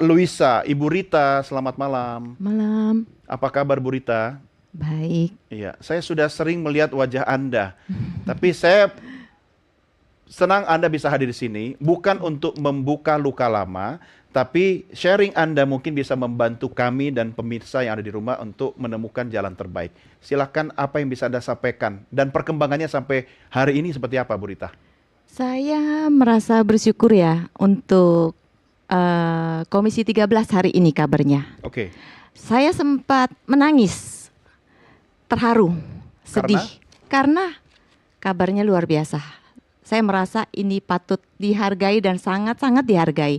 Luisa, Ibu Rita, selamat malam. Malam, Apa kabar Bu Rita? baik. Iya, saya sudah sering melihat wajah Anda. Tapi saya senang Anda bisa hadir di sini, bukan untuk membuka luka lama, tapi sharing Anda mungkin bisa membantu kami dan pemirsa yang ada di rumah untuk menemukan jalan terbaik. Silakan apa yang bisa Anda sampaikan dan perkembangannya sampai hari ini seperti apa Bu Rita? Saya merasa bersyukur ya untuk Komisi 13 hari ini kabarnya. Oke, Saya sempat menangis, terharu, karena sedih karena kabarnya luar biasa. Saya merasa ini patut dihargai dan sangat-sangat dihargai.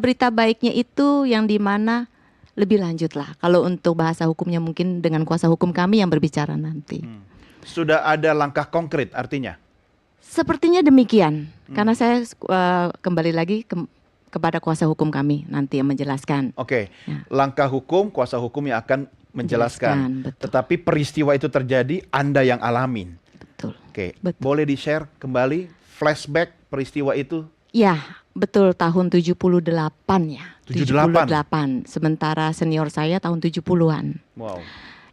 Berita baiknya itu yang dimana lebih lanjut lah. Kalau untuk bahasa hukumnya mungkin dengan kuasa hukum kami yang berbicara nanti. sudah ada langkah konkret artinya. Sepertinya demikian, karena saya kembali lagi kepada kuasa hukum kami nanti yang menjelaskan. Oke, Ya. langkah hukum, kuasa hukum yang akan menjelaskan. Betul. Tetapi peristiwa itu terjadi, Anda yang alamin. Betul. Oke, Betul. boleh di-share kembali flashback peristiwa itu? Ya, betul tahun 78 ya. 78? Sementara senior saya tahun 70-an. Wow.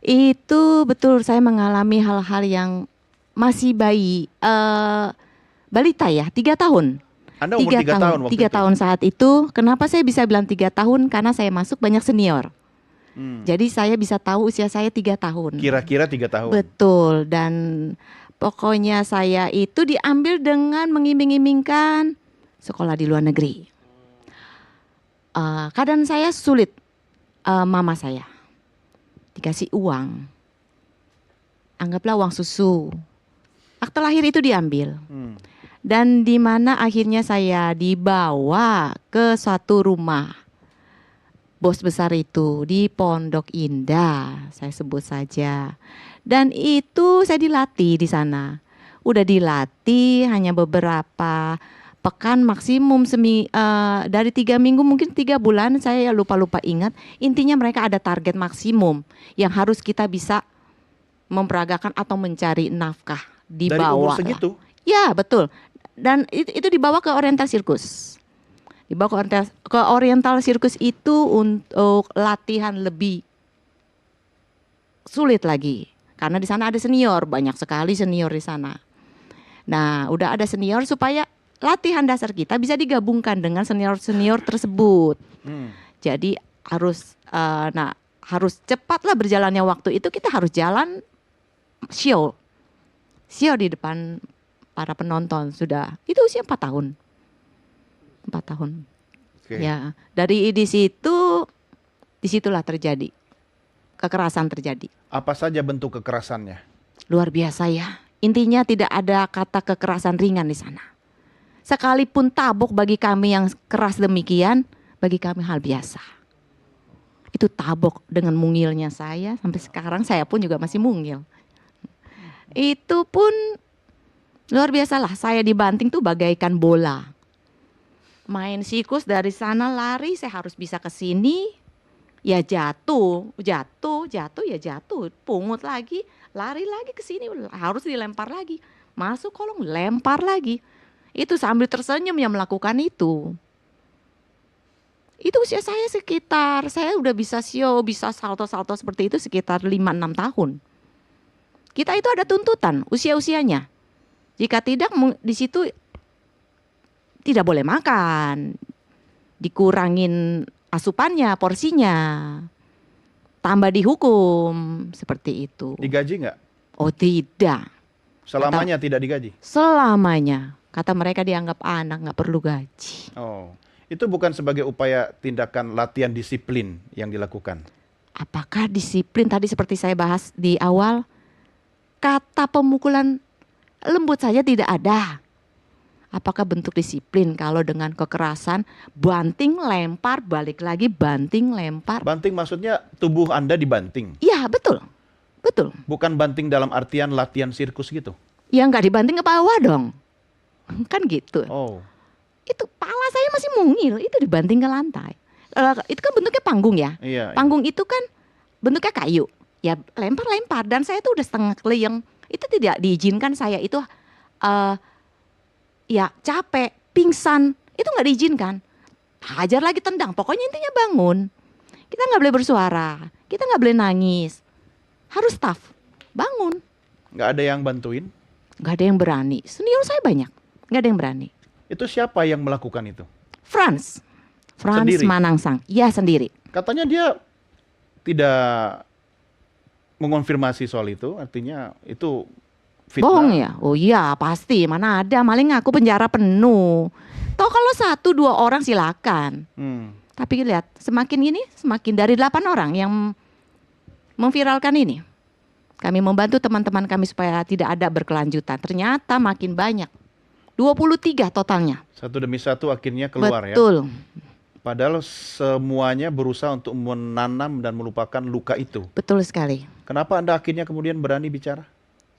Itu betul saya mengalami hal-hal yang masih bayi, balita ya, 3 tahun. Anda umur 3 tahun waktu 3 itu? tahun saat itu. Kenapa saya bisa bilang 3 tahun? Karena saya masuk banyak senior. Jadi saya bisa tahu usia saya 3 tahun. Kira-kira 3 tahun? Betul, dan pokoknya saya itu diambil dengan mengiming-imingkan sekolah di luar negeri. Keadaan saya sulit, mama saya dikasih uang, anggaplah uang susu. Akte lahir itu diambil. Dan di mana akhirnya saya dibawa ke suatu rumah bos besar itu di Pondok Indah, saya sebut saja. Dan itu saya dilatih di sana. Udah dilatih hanya beberapa pekan maksimum dari 3 minggu mungkin 3 bulan, saya lupa ingat. Intinya mereka ada target maksimum yang harus kita bisa memperagakan atau mencari nafkah. Dari umur segitu? Ya betul. Dan itu dibawa ke Oriental Circus. Dibawa ke Oriental Circus itu untuk latihan lebih sulit lagi. Karena di sana ada senior, banyak sekali senior di sana. Nah, udah ada senior supaya latihan dasar kita bisa digabungkan dengan senior-senior tersebut. Jadi harus cepatlah berjalannya waktu itu, kita harus jalan show di depan para penonton sudah. Itu usia 4 tahun. 4 tahun. Oke. Ya, dari disitulah terjadi. Kekerasan terjadi. Apa saja bentuk kekerasannya? Luar biasa ya. Intinya tidak ada kata kekerasan ringan di sana. Sekalipun tabok bagi kami yang keras demikian, bagi kami hal biasa. Itu tabok dengan mungilnya saya, sampai sekarang saya pun juga masih mungil. Itu pun luar biasa lah, saya dibanting tuh bagaikan bola. Main sikus dari sana lari, saya harus bisa ke sini. Ya jatuh, ya jatuh, pungut lagi, lari lagi ke sini, harus dilempar lagi. Masuk kolong, lempar lagi. Itu sambil tersenyum yang melakukan itu. Itu usia saya saya udah bisa bisa salto-salto seperti itu sekitar 5-6 tahun. Kita itu ada tuntutan usia-usianya. Jika tidak di situ tidak boleh makan, dikurangin asupannya, porsinya, tambah dihukum, seperti itu. Digaji nggak? Oh tidak, Selamanya tidak digaji? selamanya. Kata mereka dianggap anak, nggak perlu gaji. Oh, itu bukan sebagai upaya tindakan latihan disiplin yang dilakukan? Apakah disiplin tadi seperti saya bahas di awal, kata pemukulan lembut saja tidak ada. Apakah bentuk disiplin kalau dengan kekerasan, banting, lempar, balik lagi, banting, lempar. Banting maksudnya tubuh Anda dibanting? Iya betul, betul. Bukan banting dalam artian latihan sirkus gitu? Ya nggak dibanting ke bawah dong, kan gitu. Oh, Itu pala saya masih mungil, itu dibanting ke lantai. Itu kan bentuknya panggung ya. iya. Panggung itu kan bentuknya kayu. Ya lempar-lempar dan saya tuh udah setengah keleyang. Itu tidak diizinkan saya itu ya capek, pingsan, itu nggak diizinkan. hajar lagi, tendang. Pokoknya intinya bangun. Kita nggak boleh bersuara, kita nggak boleh nangis. Harus tough, bangun. Nggak ada yang bantuin? Nggak ada yang berani. Senior saya banyak, nggak ada yang berani. Itu siapa yang melakukan itu? Franz Sendiri? Manangsang, ya sendiri. Katanya dia tidak mengonfirmasi soal itu, artinya itu fitnah. Bohong ya? Oh iya pasti, mana ada, maling ngaku penjara penuh. Toh kalau 1-2 orang silakan. Tapi lihat, semakin dari 8 orang yang memviralkan ini. Kami membantu teman-teman kami supaya tidak ada berkelanjutan. Ternyata makin banyak. 23 totalnya. Satu demi satu akhirnya keluar ya. Betul. Padahal semuanya berusaha untuk menanam dan melupakan luka itu. Betul sekali. Kenapa Anda akhirnya kemudian berani bicara?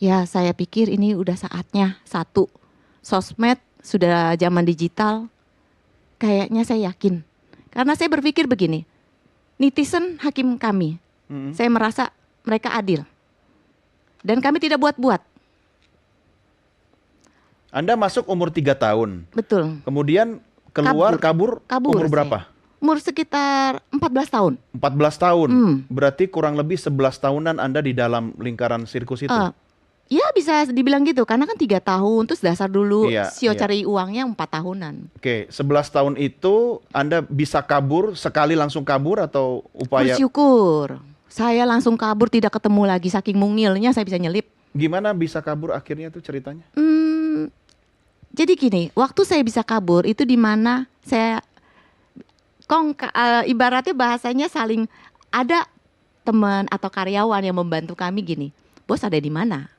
Ya saya pikir ini udah saatnya. Satu, sosmed sudah zaman digital. Kayaknya saya yakin. Karena saya berpikir begini, netizen hakim kami. Saya merasa mereka adil. Dan kami tidak buat-buat. Anda masuk umur 3 tahun. Betul. Kemudian keluar, kabur umur saya. berapa? Umur sekitar 14 tahun. 14 tahun. Berarti kurang lebih 11 tahunan Anda di dalam lingkaran sirkus itu. Ya bisa dibilang gitu, karena kan 3 tahun, terus dasar dulu, Iya. cari uangnya 4 tahunan. Oke, 11 tahun itu Anda bisa kabur, sekali langsung kabur atau upaya? Bersyukur. Saya langsung kabur, tidak ketemu lagi, saking mungilnya saya bisa nyelip. Gimana bisa kabur akhirnya tuh ceritanya? Jadi gini, waktu saya bisa kabur itu di mana saya ibaratnya bahasanya saling, ada teman atau karyawan yang membantu kami gini, bos ada di mana?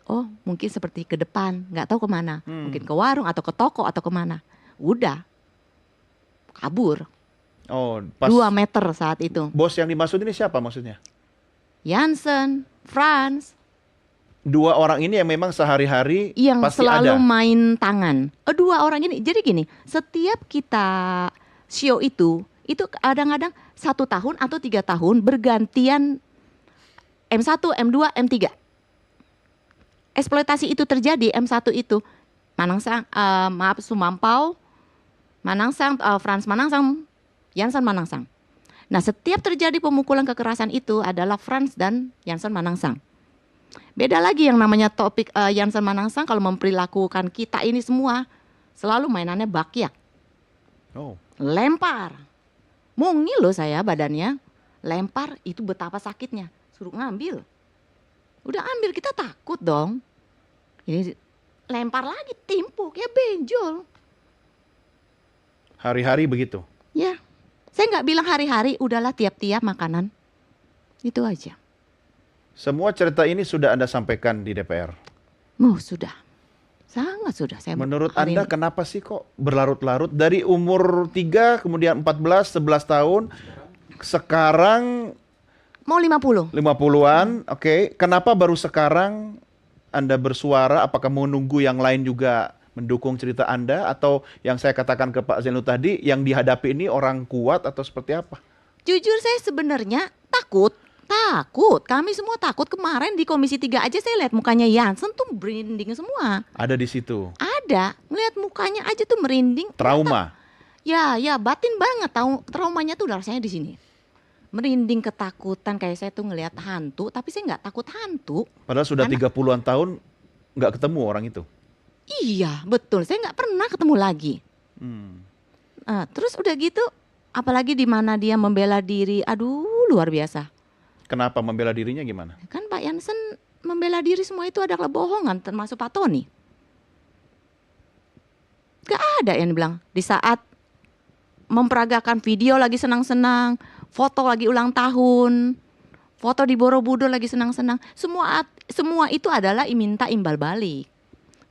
Oh mungkin seperti ke depan, nggak tahu kemana, mungkin ke warung atau ke toko atau kemana. Udah kabur. Oh, pas 2 meter saat itu. bos yang dimaksud ini siapa maksudnya? Jansen, Franz, 2 orang ini yang memang sehari-hari yang pasti selalu ada. main tangan. 2 orang ini, jadi gini, setiap kita show itu kadang-kadang 1 tahun atau 3 tahun bergantian M1, M2, M3. Eksploitasi itu terjadi, M1 itu Manangsang, Sumampau, Manangsang, Franz Manangsang, Jansen Manangsang. Nah setiap terjadi pemukulan kekerasan itu adalah Franz dan Jansen Manangsang. Beda lagi yang namanya topik Jansen Manangsang kalau memperlakukan kita ini semua selalu mainannya bakyak. Oh. Lempar. Mungil loh saya badannya. Lempar itu betapa sakitnya. Suruh ngambil. Udah ambil kita takut dong. Ini lempar lagi timpuk ya benjol. Hari-hari begitu. Ya. Saya nggak bilang hari-hari, udahlah tiap-tiap makanan. Itu aja. Semua cerita ini sudah Anda sampaikan di DPR. Oh sudah. Sangat sudah. Saya Menurut hari Anda ini. kenapa sih kok berlarut-larut dari umur 3 kemudian 14, 11 tahun sekarang Mau 50. 50-an, oke. Kenapa baru sekarang Anda bersuara? Apakah menunggu yang lain juga mendukung cerita Anda? Atau yang saya katakan ke Pak Zainul tadi, yang dihadapi ini orang kuat atau seperti apa? Jujur saya sebenarnya takut. Kami semua takut. Kemarin di Komisi 3 aja saya lihat mukanya Jansen tuh merinding semua. Ada di situ. Ada. Ngelihat mukanya aja tuh merinding. Trauma. Ya batin banget. Traumanya tuh rasanya di sini. Merinding, ketakutan, kayak saya tuh ngelihat hantu, tapi saya nggak takut hantu. Padahal sudah 30-an tahun nggak ketemu orang itu. Iya, betul. Saya nggak pernah ketemu lagi. Terus udah gitu, apalagi di mana dia membela diri, aduh luar biasa. Kenapa membela dirinya gimana? Kan Pak Jansen membela diri semua itu adalah bohongan, termasuk Pak Tony. Gak ada yang bilang di saat memperagakan video lagi senang-senang, foto lagi ulang tahun, foto di Borobudur lagi senang-senang. Semua itu adalah minta imbal balik.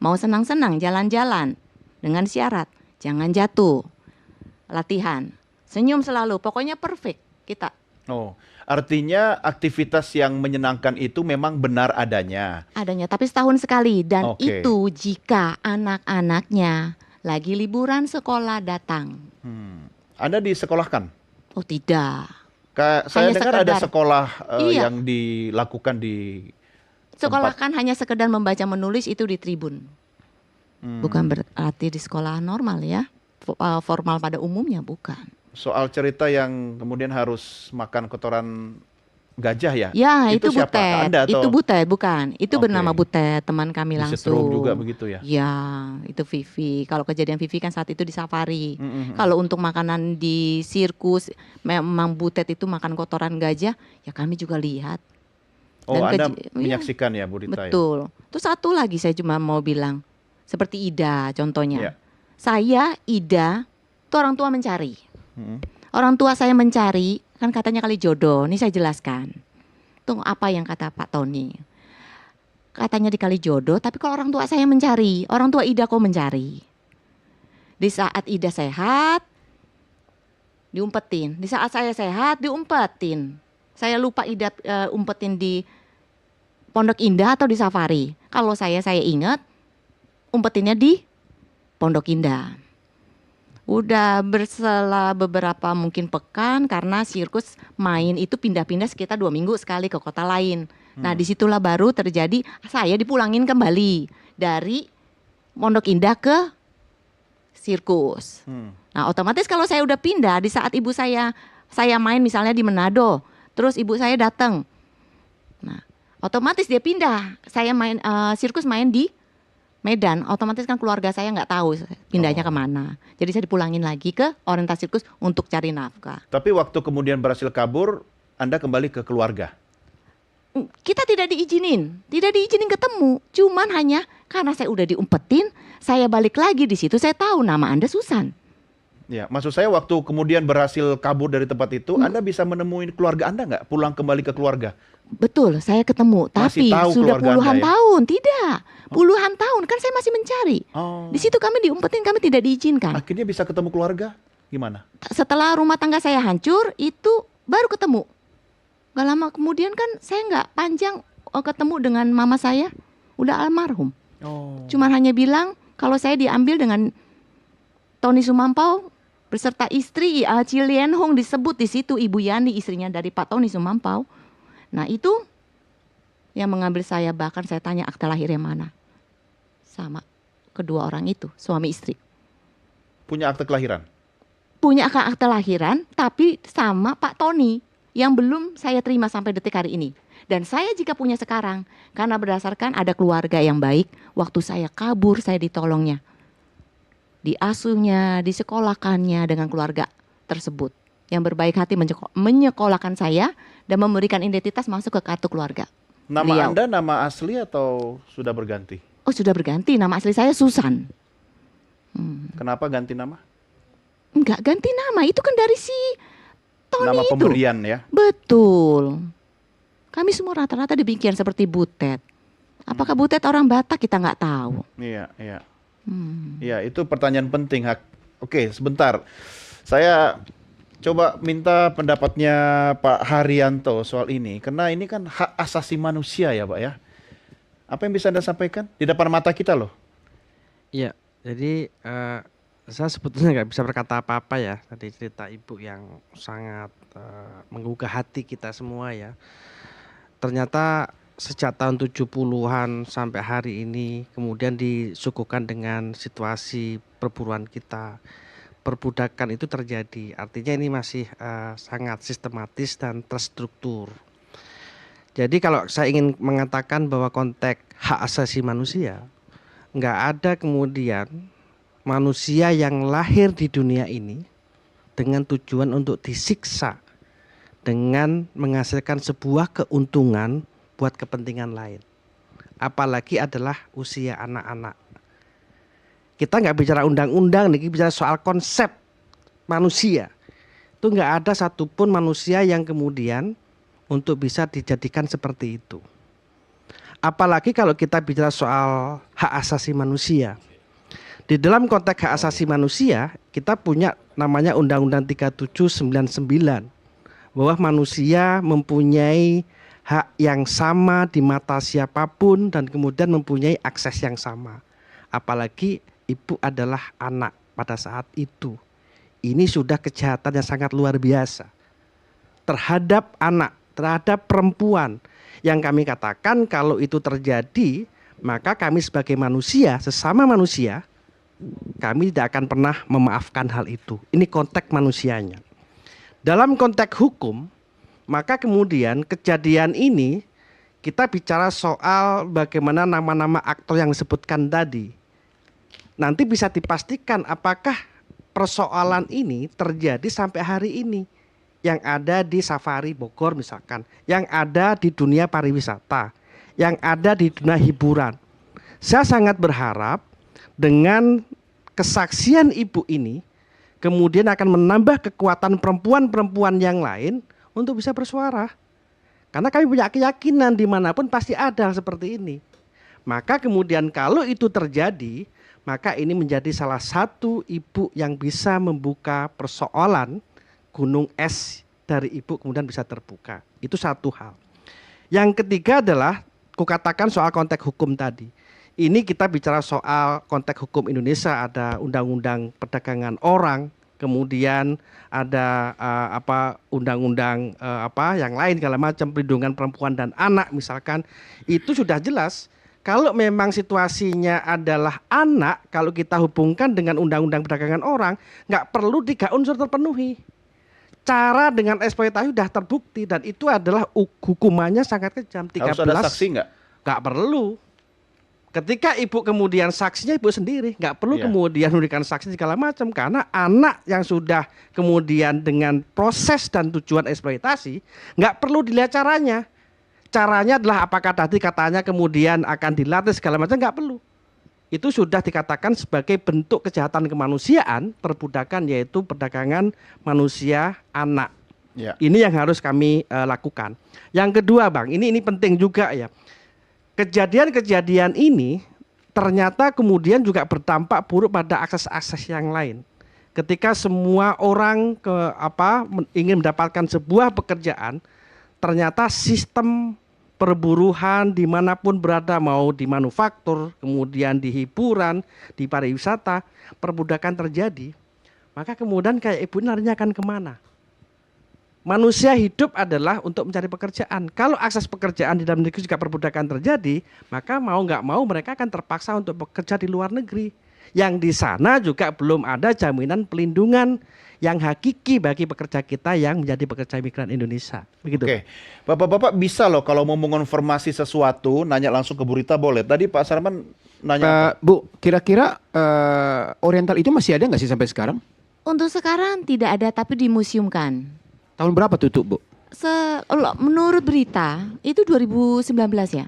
Mau senang-senang jalan-jalan dengan syarat jangan jatuh. Latihan, senyum selalu, pokoknya perfect kita. Oh, artinya aktivitas yang menyenangkan itu memang benar adanya. Adanya, tapi setahun sekali. Dan Oke. itu jika anak-anaknya lagi liburan sekolah datang. Anda disekolahkan? Oh tidak. Saya Hanya dengar ada sekedar. sekolah Iya. yang dilakukan di Sekolah kan hanya sekedar membaca menulis itu di tribun. Bukan berarti di sekolah normal ya. formal pada umumnya, bukan. Soal cerita yang kemudian harus makan kotoran gajah ya? Ya, itu siapa? Butet. Anda atau Itu Butet, bukan. Itu Oke. bernama Butet, teman kami disetrum juga langsung. begitu ya? Ya, itu Vivi. Kalau kejadian Vivi kan saat itu di safari. Mm-mm. Kalau untuk makanan di sirkus, memang Butet itu makan kotoran gajah, ya kami juga lihat. Oh, Dan Anda iya, menyaksikan ya, Bu Rita ya? betul. Terus satu lagi saya cuma mau bilang, seperti Ida contohnya. Ya. Saya, Ida, itu orang tua mencari. Mm-mm. Orang tua saya mencari, kan katanya kali jodoh. Ini saya jelaskan. Itu apa yang kata Pak Tony. Katanya dikali jodoh, tapi kalau orang tua saya mencari, orang tua Ida kok mencari. Di saat Ida sehat, diumpetin. Di saat saya sehat, diumpetin. Saya lupa Ida umpetin di Pondok Indah atau di Safari. Kalau saya ingat, umpetinnya di Pondok Indah. Udah berselang beberapa mungkin pekan karena sirkus main itu pindah-pindah sekitar 2 minggu sekali ke kota lain. Nah disitulah baru terjadi saya dipulangin kembali dari Pondok Indah ke sirkus. Nah otomatis kalau saya udah pindah di saat ibu saya main misalnya di Manado, terus ibu saya datang. Nah otomatis dia pindah. Saya main sirkus main di Medan, otomatis kan keluarga saya nggak tahu pindahnya kemana. Jadi saya dipulangin lagi ke Oriental Sirkus untuk cari nafkah. Tapi waktu kemudian berhasil kabur, Anda kembali ke keluarga? Kita tidak diizinin ketemu. Cuman hanya karena saya udah diumpetin, saya balik lagi di situ. Saya tahu nama Anda Susan. Ya, maksud saya waktu kemudian berhasil kabur dari tempat itu, Anda bisa menemui keluarga Anda nggak? Pulang kembali ke keluarga? Betul, saya ketemu. Masih Tapi tahu sudah keluarga puluhan Anda ya? tahun, tidak. Puluhan tahun, kan saya masih mencari. Oh. Di situ kami diumpetin, kami tidak diizinkan. Akhirnya bisa ketemu keluarga? Gimana? Setelah rumah tangga saya hancur, itu baru ketemu. Gak lama kemudian kan saya nggak panjang ketemu dengan mama saya, udah almarhum. Oh. Cuman hanya bilang kalau saya diambil dengan Tony Sumampau beserta istri Cilien Hong, disebut di situ Ibu Yani, istrinya dari Pak Tony Sumampau. Nah itu yang mengambil saya, bahkan saya tanya akta lahirnya mana. Sama kedua orang itu, suami istri. Punya akte kelahiran? Punya akta lahiran, tapi sama Pak Tony yang belum saya terima sampai detik hari ini. Dan saya jika punya sekarang, karena berdasarkan ada keluarga yang baik, waktu saya kabur saya ditolongnya. Diasuhnya, disekolahkannya dengan keluarga tersebut. Yang berbaik hati menyekolahkan saya dan memberikan identitas masuk ke kartu keluarga. Nama Beliau. Anda nama asli atau sudah berganti? Oh sudah berganti, nama asli saya Susan. Kenapa ganti nama? Enggak ganti nama, itu kan dari si Tony Nama itu. pemberian ya? Betul. Kami semua rata-rata demikian seperti Butet. Apakah Butet orang Batak kita nggak tahu. Iya, iya. Iya, itu pertanyaan penting. Oke, sebentar. Saya coba minta pendapatnya Pak Haryanto soal ini. Karena ini kan hak asasi manusia ya Pak ya. Apa yang bisa Anda sampaikan? Di depan mata kita loh. Iya, jadi saya sebetulnya nggak bisa berkata apa-apa ya. Tadi cerita Ibu yang sangat menggugah hati kita semua ya. Ternyata sejak tahun 70-an sampai hari ini kemudian disuguhkan dengan situasi perburuan kita. Perbudakan itu terjadi, artinya ini masih sangat sistematis dan terstruktur. Jadi kalau saya ingin mengatakan bahwa konteks hak asasi manusia, nggak ada kemudian manusia yang lahir di dunia ini dengan tujuan untuk disiksa dengan menghasilkan sebuah keuntungan buat kepentingan lain. Apalagi adalah usia anak-anak. Kita nggak bicara undang-undang, nih bicara soal konsep manusia. Itu nggak ada satupun manusia yang kemudian untuk bisa dijadikan seperti itu. Apalagi kalau kita bicara soal hak asasi manusia. Di dalam konteks hak asasi manusia, kita punya namanya Undang-Undang 3799, bahwa manusia mempunyai hak yang sama di mata siapapun dan kemudian mempunyai akses yang sama. Apalagi ibu adalah anak pada saat itu. Ini sudah kejahatan yang sangat luar biasa terhadap anak, terhadap perempuan. Yang kami katakan kalau itu terjadi, maka kami sebagai manusia, sesama manusia, kami tidak akan pernah memaafkan hal itu. Ini konteks manusianya. Dalam konteks hukum, maka kemudian kejadian ini kita bicara soal bagaimana nama-nama aktor yang disebutkan tadi. Nanti bisa dipastikan apakah persoalan ini terjadi sampai hari ini. Yang ada di Safari Bogor misalkan, yang ada di dunia pariwisata, yang ada di dunia hiburan. Saya sangat berharap dengan kesaksian ibu ini kemudian akan menambah kekuatan perempuan-perempuan yang lain untuk bisa bersuara. Karena kami punya keyakinan dimanapun pasti ada hal seperti ini. Maka kemudian kalau itu terjadi, maka ini menjadi salah satu ibu yang bisa membuka persoalan gunung es dari ibu kemudian bisa terbuka. Itu satu hal. Yang ketiga adalah kukatakan soal konteks hukum tadi. Ini kita bicara soal konteks hukum Indonesia, ada undang-undang perdagangan orang, kemudian ada undang-undang yang lain segala macam, perlindungan perempuan dan anak misalkan. Itu sudah jelas kalau memang situasinya adalah anak, kalau kita hubungkan dengan undang-undang perdagangan orang, nggak perlu 3 unsur terpenuhi. Cara dengan eksploitasi sudah terbukti dan itu adalah hukumannya sangat kejam. 13 Harus ada saksi nggak? Nggak perlu. Ketika ibu kemudian saksinya ibu sendiri, nggak perlu Iya. kemudian memberikan saksi segala macam karena anak yang sudah kemudian dengan proses dan tujuan eksploitasi nggak perlu dilihat caranya. Caranya adalah apakah tadi katanya kemudian akan dilatih segala macam, nggak perlu. Itu sudah dikatakan sebagai bentuk kejahatan kemanusiaan, perbudakan yaitu perdagangan manusia anak. Ya. Ini yang harus kami lakukan. Yang kedua, Bang, ini penting juga ya. Kejadian-kejadian ini ternyata kemudian juga berdampak buruk pada akses-akses yang lain. Ketika semua orang ingin mendapatkan sebuah pekerjaan, ternyata sistem perburuhan dimanapun berada, mau di manufaktur, kemudian di hiburan, di pariwisata, perbudakan terjadi. Maka kemudian kayak ibu larinya akan kemana? Manusia hidup adalah untuk mencari pekerjaan. Kalau akses pekerjaan di dalam negeri juga perbudakan terjadi, maka mau nggak mau mereka akan terpaksa untuk bekerja di luar negeri. Yang di sana juga belum ada jaminan pelindungan yang hakiki bagi pekerja kita yang menjadi pekerja migran Indonesia. Begitu. Oke, Bapak-bapak bisa loh kalau mau mengonfirmasi sesuatu, nanya langsung ke Bu Rita boleh. Tadi Pak Sarman nanya apa? Bu, kira-kira Oriental itu masih ada nggak sih sampai sekarang? Untuk sekarang tidak ada tapi dimuseumkan. Tahun berapa tutup, Bu? Menurut berita itu 2019 ya.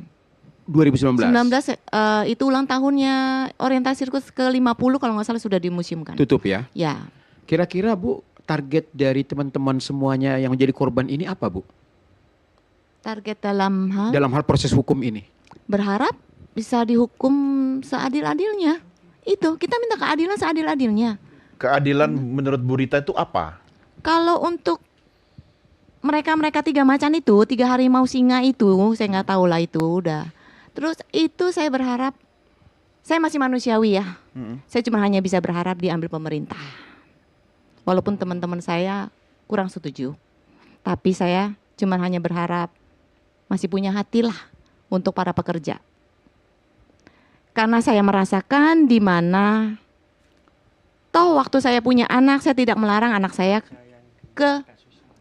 2019. 19 itu ulang tahunnya Oriental Sirkus ke-50 kalau nggak salah sudah dimuseumkan. Tutup ya. Ya. Kira-kira Bu, target dari teman-teman semuanya yang menjadi korban ini apa, Bu? Target dalam Dalam hal proses hukum ini. berharap bisa dihukum seadil-adilnya. Itu kita minta keadilan seadil-adilnya. Keadilan menurut Bu Rita itu apa? Kalau untuk mereka 3 macan itu, 3 harimau singa itu, saya nggak tahu lah itu udah. Terus itu saya berharap, saya masih manusiawi ya. Saya cuma hanya bisa berharap diambil pemerintah. Walaupun teman-teman saya kurang setuju. Tapi saya cuma hanya berharap masih punya hati lah untuk para pekerja. Karena saya merasakan di mana toh waktu saya punya anak, saya tidak melarang anak saya ke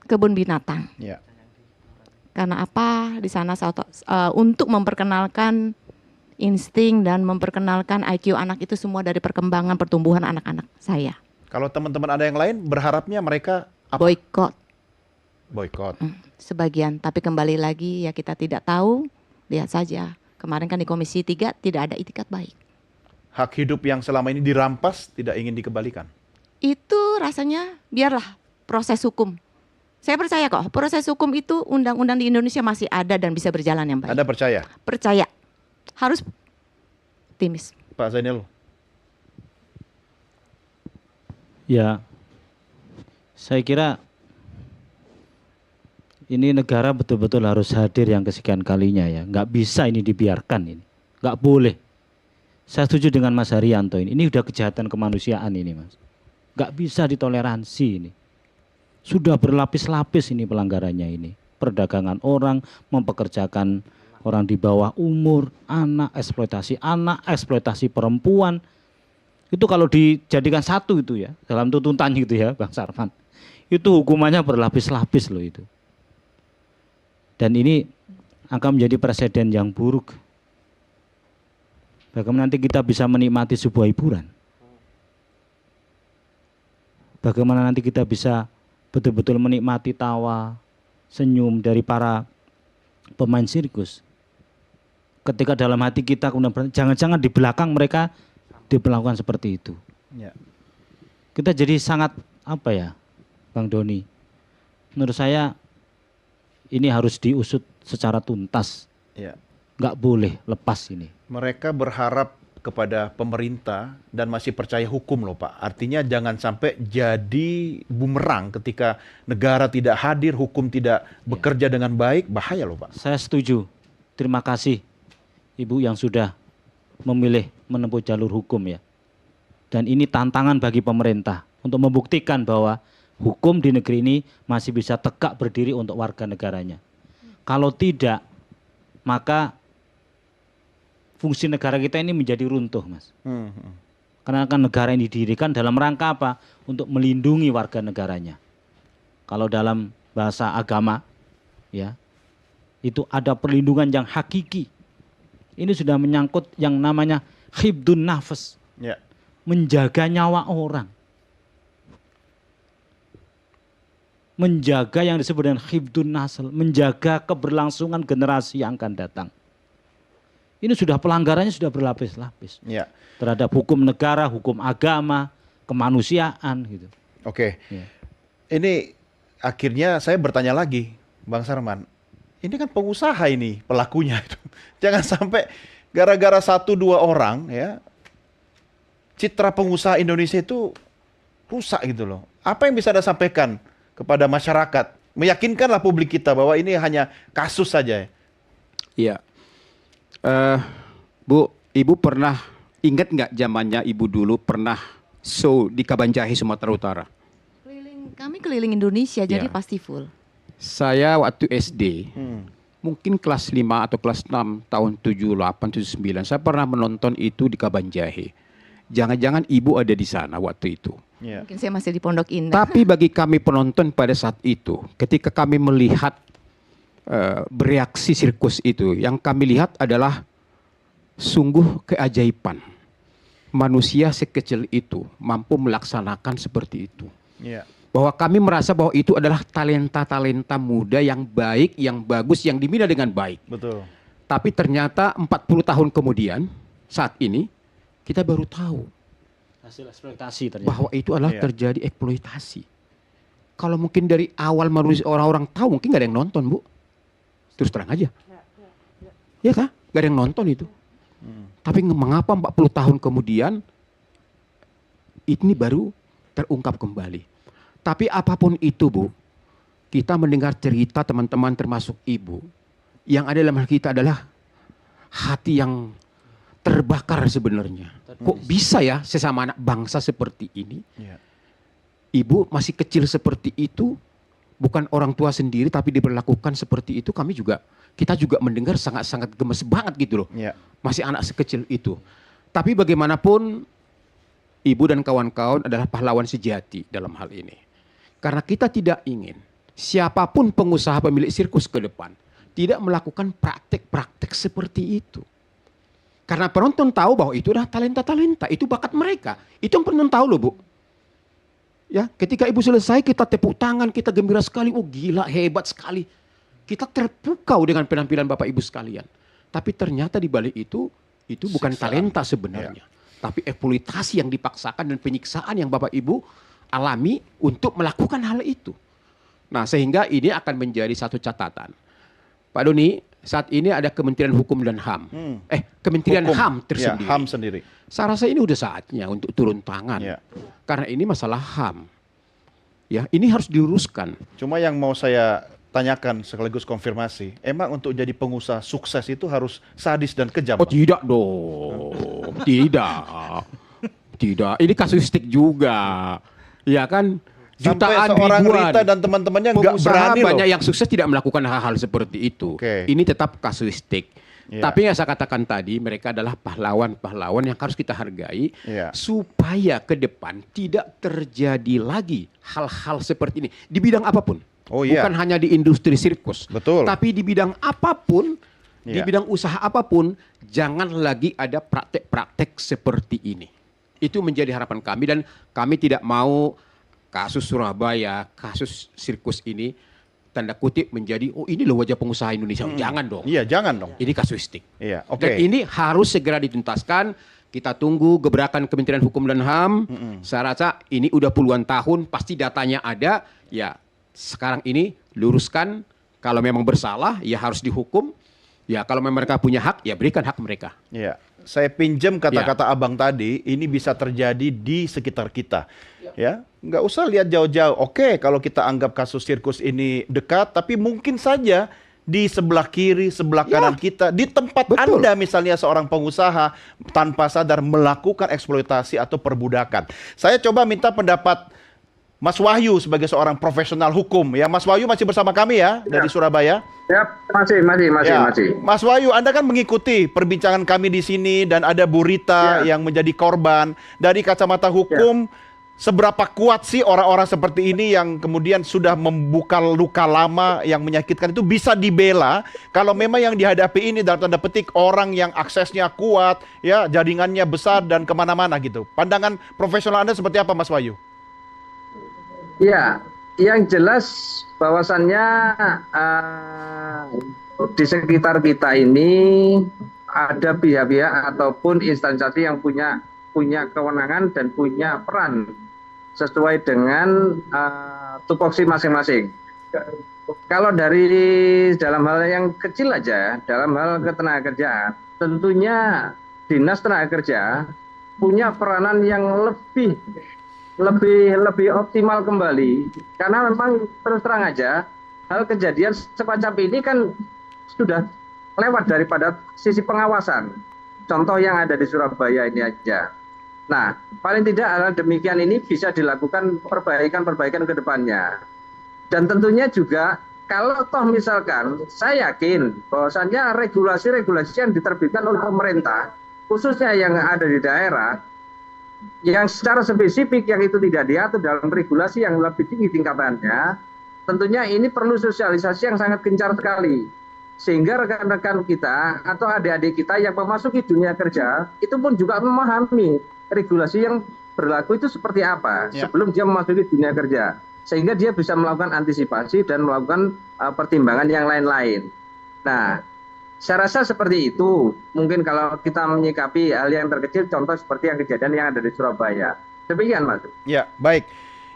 kebun binatang. Ya. Karena apa? Di sana untuk memperkenalkan insting dan memperkenalkan IQ anak itu semua dari perkembangan pertumbuhan anak-anak saya. Kalau teman-teman ada yang lain, berharapnya mereka apa? Boykot Boykot. sebagian, tapi kembali lagi ya kita tidak tahu, lihat saja. Kemarin kan di Komisi 3 tidak ada itikat baik. Hak hidup yang selama ini dirampas tidak ingin dikembalikan. Itu rasanya biarlah proses hukum. Saya percaya kok, proses hukum itu undang-undang di Indonesia masih ada dan bisa berjalan yang baik. Anda percaya? Percaya. Harus optimis. Pak Zainul? Ya, saya kira ini negara betul-betul harus hadir yang kesekian kalinya ya. Nggak bisa ini dibiarkan ini. Nggak boleh. Saya setuju dengan Mas Haryanto ini. Ini udah kejahatan kemanusiaan ini, Mas. Nggak bisa ditoleransi ini. Sudah berlapis-lapis ini pelanggarannya ini. Perdagangan orang, mempekerjakan orang di bawah umur, anak, eksploitasi perempuan. Itu kalau dijadikan satu itu ya, dalam tuntutan gitu ya Bang Sarman, itu hukumannya berlapis-lapis loh itu. Dan ini akan menjadi presiden yang buruk. Bagaimana nanti kita bisa menikmati sebuah hiburan? Bagaimana nanti kita bisa betul-betul menikmati tawa, senyum dari para pemain sirkus? Ketika dalam hati kita kemudian jangan-jangan di belakang mereka diperlakukan seperti itu. Ya. Kita jadi sangat apa ya, Bang Doni? Menurut saya ini harus diusut secara tuntas. Ya. Nggak boleh lepas ini. Mereka berharap kepada pemerintah dan masih percaya hukum loh Pak. Artinya jangan sampai jadi bumerang ketika negara tidak hadir, hukum tidak bekerja dengan baik, bahaya loh Pak. Saya setuju. Terima kasih Ibu yang sudah memilih menempuh jalur hukum ya. Dan ini tantangan bagi pemerintah untuk membuktikan bahwa hukum di negeri ini masih bisa tegak berdiri untuk warga negaranya. Kalau tidak, maka fungsi negara kita ini menjadi runtuh, Mas. Karena kan negara ini didirikan dalam rangka apa? Untuk melindungi warga negaranya. Kalau dalam bahasa agama, ya, itu ada perlindungan yang hakiki. Ini sudah menyangkut yang namanya hibdun nafas, Ya. menjaga nyawa orang. Menjaga yang disebut dengan hibdun nasl, menjaga keberlangsungan generasi yang akan datang. Ini sudah pelanggarannya sudah berlapis-lapis. Ya. Terhadap hukum negara, hukum agama, kemanusiaan gitu. Oke. Ya. Ini akhirnya saya bertanya lagi, Bang Sarman. Ini kan pengusaha ini pelakunya itu. Jangan sampai gara-gara 1-2 orang ya, citra pengusaha Indonesia itu rusak gitu loh. Apa yang bisa Anda sampaikan kepada masyarakat? Meyakinkanlah publik kita bahwa ini hanya kasus saja. Iya. Bu, Ibu pernah ingat nggak zamannya Ibu dulu pernah show di Kabanjahe, Sumatera Utara? Kami keliling Indonesia, jadi Ya. pasti full. Saya waktu SD, mungkin kelas 5 atau kelas 6 tahun 78, 79, saya pernah menonton itu di Kabanjahe. Jangan-jangan Ibu ada di sana waktu itu. Ya. Mungkin saya masih di Pondok Indah. Tapi bagi kami penonton pada saat itu, ketika kami melihat bereaksi sirkus itu, yang kami lihat adalah sungguh keajaiban. Manusia sekecil itu mampu melaksanakan seperti itu. Ya. Bahwa kami merasa bahwa itu adalah talenta-talenta muda yang baik, yang bagus, yang dibina dengan baik. Betul. Tapi ternyata 40 tahun kemudian, saat ini, kita baru tahu Hasil eksploitasi ternyata. bahwa itu adalah Iya. terjadi eksploitasi. Kalau mungkin dari awal manusia orang-orang tahu, mungkin nggak ada yang nonton, Bu. Terus terang aja. Ya kan? Nggak ada yang nonton itu. Tapi mengapa 40 tahun kemudian, ini baru terungkap kembali. Tapi apapun itu, Bu, kita mendengar cerita teman-teman termasuk Ibu, yang ada dalam hati kita adalah hati yang terbakar sebenarnya. Kok bisa ya sesama anak bangsa seperti ini? Ya. Ibu masih kecil seperti itu, bukan orang tua sendiri tapi diperlakukan seperti itu, kita juga mendengar sangat-sangat gemes banget gitu loh. Ya. Masih anak sekecil itu. Tapi bagaimanapun Ibu dan kawan-kawan adalah pahlawan sejati dalam hal ini. Karena kita tidak ingin siapapun pengusaha pemilik sirkus ke depan tidak melakukan praktek-praktek seperti itu. Karena penonton tahu bahwa itu adalah talenta-talenta, itu bakat mereka. Itu yang penonton tahu loh, Bu. Ya, ketika Ibu selesai kita tepuk tangan, kita gembira sekali, oh gila, hebat sekali. Kita terpukau dengan penampilan Bapak Ibu sekalian. Tapi ternyata di balik itu bukan Siksaan. talenta sebenarnya. Tapi eksploitasi yang dipaksakan dan penyiksaan yang Bapak Ibu alami untuk melakukan hal itu. Nah, sehingga ini akan menjadi satu catatan. Pak Doni, saat ini ada Kementerian Hukum dan HAM. Kementerian Hukum. HAM Ya, tersendiri. HAM sendiri. Saya rasa ini udah saatnya untuk turun tangan. Ya. Karena ini masalah HAM. Ya, ini harus diluruskan. Cuma yang mau saya tanyakan sekaligus konfirmasi, emang untuk jadi pengusaha sukses itu harus sadis dan kejam? Oh Pak? tidak dong, tidak. Tidak, ini kasuistik juga. Ya kan, Sampai jutaan seorang ribuan. Rita dan teman-temannya nggak Pengusaha berani loh. banyak yang sukses tidak melakukan hal-hal seperti itu. Oke. Ini tetap kasuistik. Iya. Tapi yang saya katakan tadi, mereka adalah pahlawan-pahlawan yang harus kita hargai Iya. supaya ke depan tidak terjadi lagi hal-hal seperti ini di bidang apapun. Oh, iya. Bukan hanya di industri sirkus, Betul. tapi di bidang apapun, di Iya. bidang usaha apapun, jangan lagi ada praktek-praktek seperti ini. Itu menjadi harapan kami dan kami tidak mau kasus Surabaya, kasus sirkus ini tanda kutip menjadi oh ini loh wajah pengusaha Indonesia. Jangan dong. Iya, jangan dong. Ini kasuistik. Iya, oke. Dan ini harus segera dituntaskan. Kita tunggu gebrakan Kementerian Hukum dan HAM. Saya rasa ini udah puluhan tahun, pasti datanya ada. Ya, sekarang ini luruskan. Kalau memang bersalah, ya harus dihukum. Ya, kalau memang mereka punya hak, ya berikan hak mereka. Iya, saya pinjam kata-kata abang tadi, ini bisa terjadi di sekitar kita. Ya, nggak usah lihat jauh-jauh. Oke, kalau kita anggap kasus sirkus ini dekat, tapi mungkin saja di sebelah kiri, sebelah kanan kita, di tempat Betul. Anda misalnya seorang pengusaha tanpa sadar melakukan eksploitasi atau perbudakan. Saya coba minta pendapat Mas Wahyu sebagai seorang profesional hukum. Ya, Mas Wahyu masih bersama kami ya dari Surabaya. Ya, masih. Ya, Mas Wahyu, Anda kan mengikuti perbincangan kami di sini dan ada Bu Rita yang menjadi korban. Dari kacamata hukum, seberapa kuat sih orang-orang seperti ini yang kemudian sudah membuka luka lama yang menyakitkan itu bisa dibela kalau memang yang dihadapi ini dalam tanda petik orang yang aksesnya kuat, ya jaringannya besar dan kemana-mana gitu. Pandangan profesional Anda seperti apa, Mas Wahyu? Ya, yang jelas bahwasannya di sekitar kita ini ada pihak-pihak ataupun instansi yang punya kewenangan dan punya peran sesuai dengan tupoksi masing-masing. Kalau dari dalam hal yang kecil aja, dalam hal ketenagakerjaan, tentunya Dinas Tenaga Kerja punya peranan yang lebih optimal kembali, karena memang terus terang aja hal kejadian semacam ini kan sudah lewat daripada sisi pengawasan. Contoh yang ada di Surabaya ini aja. Nah, paling tidak hal demikian ini bisa dilakukan perbaikan ke depannya. Dan tentunya juga kalau toh misalkan saya yakin bahwasannya regulasi-regulasi yang diterbitkan oleh pemerintah, khususnya yang ada di daerah, yang secara spesifik yang itu tidak diatur dalam regulasi yang lebih tinggi tingkatannya, tentunya ini perlu sosialisasi yang sangat gencar sekali. Sehingga rekan-rekan kita atau adik-adik kita yang memasuki dunia kerja, itu pun juga memahami regulasi yang berlaku itu seperti apa sebelum dia memasuki dunia kerja. Sehingga dia bisa melakukan antisipasi dan melakukan pertimbangan yang lain-lain. Nah, saya rasa seperti itu. Mungkin kalau kita menyikapi hal yang terkecil, contoh seperti yang kejadian yang ada di Surabaya. Demikian, Mas. Ya, baik.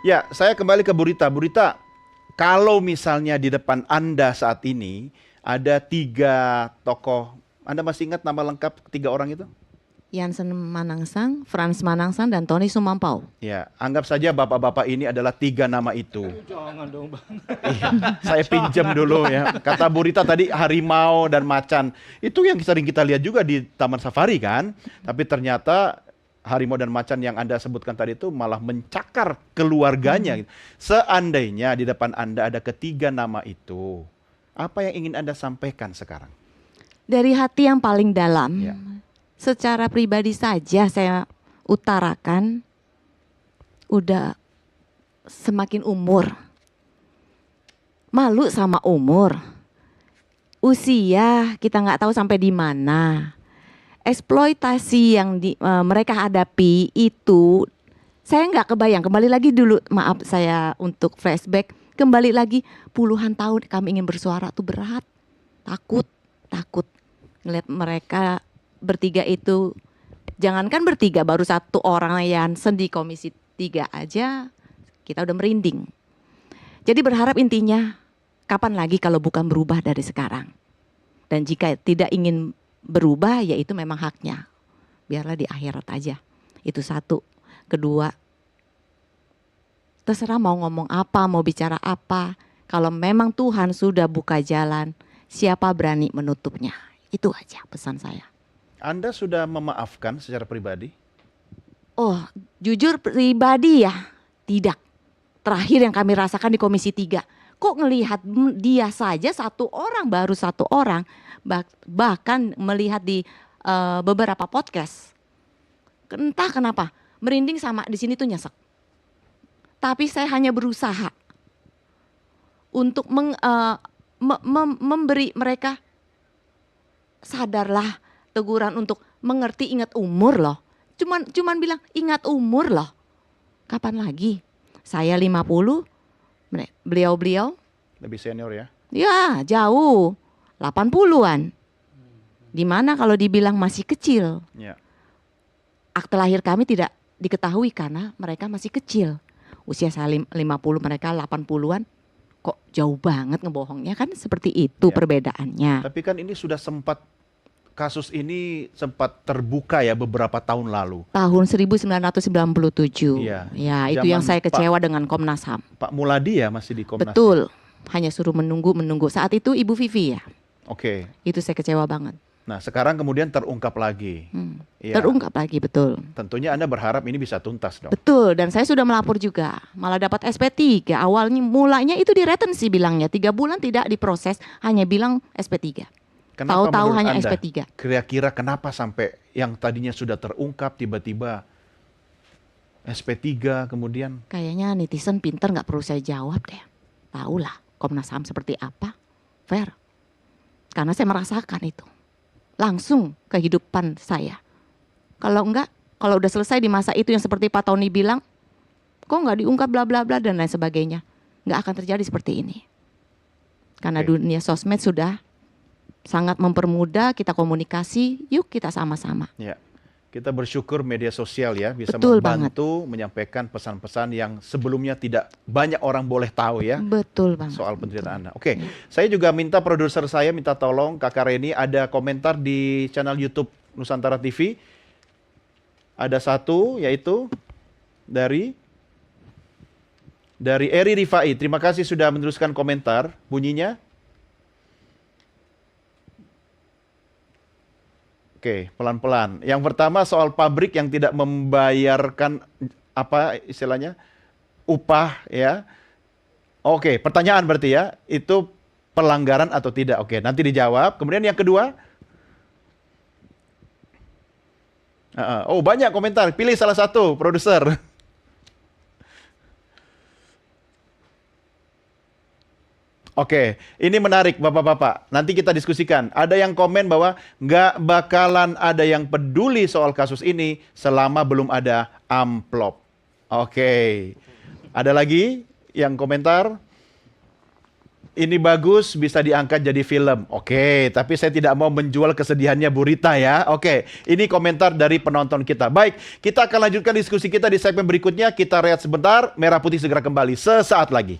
Ya, saya kembali ke Bu Rita. Bu Rita, kalau misalnya di depan Anda saat ini ada 3 tokoh, Anda masih ingat nama lengkap 3 orang itu? Jansen Manangsang, Frans Manangsang, dan Tony Sumampau. Ya, anggap saja bapak-bapak ini adalah 3 nama itu. Jangan dong, Bang. Iya, saya pinjam dulu ya. Kata Bu Rita tadi harimau dan macan. Itu yang sering kita lihat juga di Taman Safari kan. Tapi ternyata harimau dan macan yang Anda sebutkan tadi itu malah mencakar keluarganya. Seandainya di depan Anda ada ketiga nama itu, apa yang ingin Anda sampaikan sekarang? Dari hati yang paling dalam, Ya. secara pribadi saja saya utarakan, udah semakin umur, malu sama umur, usia kita nggak tahu sampai di mana, eksploitasi yang mereka hadapi itu, saya nggak kebayang. Kembali lagi dulu, maaf saya untuk flashback, kembali lagi puluhan tahun kami ingin bersuara tuh berat, takut ngeliat mereka bertiga itu, jangankan bertiga, baru 1 orang Jansen di Komisi 3 aja kita udah merinding. Jadi berharap intinya kapan lagi kalau bukan berubah dari sekarang. Dan jika tidak ingin berubah, ya itu memang haknya. Biarlah di akhirat aja. Itu 1. Kedua, terserah mau ngomong apa, mau bicara apa. Kalau memang Tuhan sudah buka jalan, siapa berani menutupnya. Itu aja pesan saya. Anda sudah memaafkan secara pribadi? Oh, jujur pribadi ya, tidak. Terakhir yang kami rasakan di Komisi 3, kok ngelihat dia saja baru satu orang, bahkan melihat di beberapa podcast. Entah kenapa, merinding sama di sini tuh nyesek. Tapi saya hanya berusaha untuk memberi mereka sadarlah, teguran untuk mengerti, ingat umur loh. Cuman bilang ingat umur loh. Kapan lagi? Saya 50, beliau Lebih senior ya. ya jauh 80-an. Dimana kalau dibilang masih kecil, Ya. akte lahir kami tidak diketahui karena mereka masih kecil. Usia saya 50, mereka 80-an. Kok jauh banget ngebohongnya, kan seperti itu Ya. perbedaannya. Tapi kan ini sudah kasus ini sempat terbuka ya beberapa tahun lalu. Tahun 1997. Iya. Ya, itu Zaman yang saya Pak- kecewa dengan Komnas HAM. Pak Muladi ya masih di Komnas. Betul. Hanya suruh menunggu. Saat itu Ibu Vivi ya. Oke. Itu saya kecewa banget. Nah, sekarang kemudian terungkap lagi. Iya. Terungkap lagi, betul. Tentunya Anda berharap ini bisa tuntas dong. Betul, dan saya sudah melapor juga. Malah dapat SP3. Awalnya mulanya itu diretensi bilangnya. 3 bulan tidak diproses, hanya bilang SP3. Kenapa Tahu-tahu menurut hanya Anda, SP3. kira-kira kenapa sampai yang tadinya sudah terungkap tiba-tiba SP3 kemudian? Kayaknya netizen pinter, nggak perlu saya jawab deh. Tahulah Komnas HAM seperti apa. Fair. Karena saya merasakan itu. Langsung kehidupan saya. Kalau enggak, kalau udah selesai di masa itu yang seperti Pak Tony bilang, kok nggak diungkap bla bla bla dan lain sebagainya. Nggak akan terjadi seperti ini. Karena Oke. dunia sosmed sudah sangat mempermudah kita komunikasi, yuk kita sama-sama. Ya. Kita bersyukur media sosial ya bisa Betul membantu menyampaikan pesan-pesan yang sebelumnya tidak banyak orang boleh tahu ya. Betul banget. Soal penderitaan Anda. Oke, saya juga minta produser saya minta tolong Kakak Reni ada komentar di channel YouTube Nusantara TV. Ada satu yaitu dari Eri Rifai. Terima kasih sudah meneruskan komentar. Bunyinya. Oke, pelan-pelan. Yang pertama soal pabrik yang tidak membayarkan apa istilahnya upah ya. Oke, pertanyaan berarti ya, itu pelanggaran atau tidak? Oke, nanti dijawab. Kemudian yang kedua, oh banyak komentar. Pilih salah satu, produser. Oke, ini menarik Bapak-Bapak. Nanti kita diskusikan. Ada yang komen bahwa nggak bakalan ada yang peduli soal kasus ini selama belum ada amplop. Oke, ada lagi yang komentar. Ini bagus, bisa diangkat jadi film. Oke, tapi saya tidak mau menjual kesedihannya Bu Rita ya. Oke, ini komentar dari penonton kita. Baik, kita akan lanjutkan diskusi kita di segmen berikutnya. Kita rehat sebentar, Merah Putih segera kembali sesaat lagi.